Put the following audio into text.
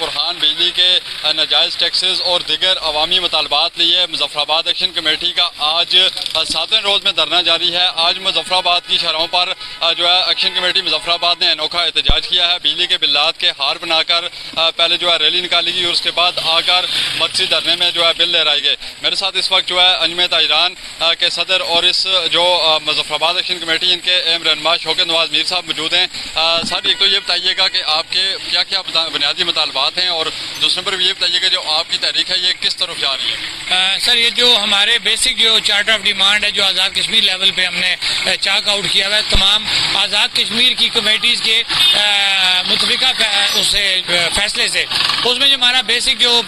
برہان بجلی کے ناجائز ٹیکسز اور دیگر عوامی مطالبات لیے مظفر آباد ایکشن کمیٹی کا آج 7ویں روز میں دھرنا جاری ہے. آج مظفر آباد کی شہروں پر جو ہے ایکشن کمیٹی مظفر آباد نے انوکھا احتجاج کیا ہے. بجلی کے بلات کے ہار بنا کر پہلے جو ہے ریلی نکالی گئی اور اس کے بعد آ کر مرکزی دھرنے میں جو ہے بل لہرائے گئے. میرے ساتھ اس وقت جو ہے انجمن تاجران کے صدر اور اس جو مظفر آباد ایکشن کمیٹی ان کے اہم رہنما شوکت نواز میر صاحب موجود ہیں. سر ایک تو یہ بتائیے گا کہ آپ کے کیا کیا بنیادی مطالبات ہیں اور دوسرے پر یہ بتائیے گا جو آپ کی تحریک ہے یہ کس طرف جا رہی ہے. سر یہ جو ہمارے بیسک جو چارٹر آف ڈیمانڈ ہے جو آزاد کشمیر لیول پہ ہم نے چاک آؤٹ کیا ہوا ہے تمام آزاد کشمیر کی کمیٹیز کے متفقہ اس فیصلے سے, اس میں جو ہمارا بیسک جو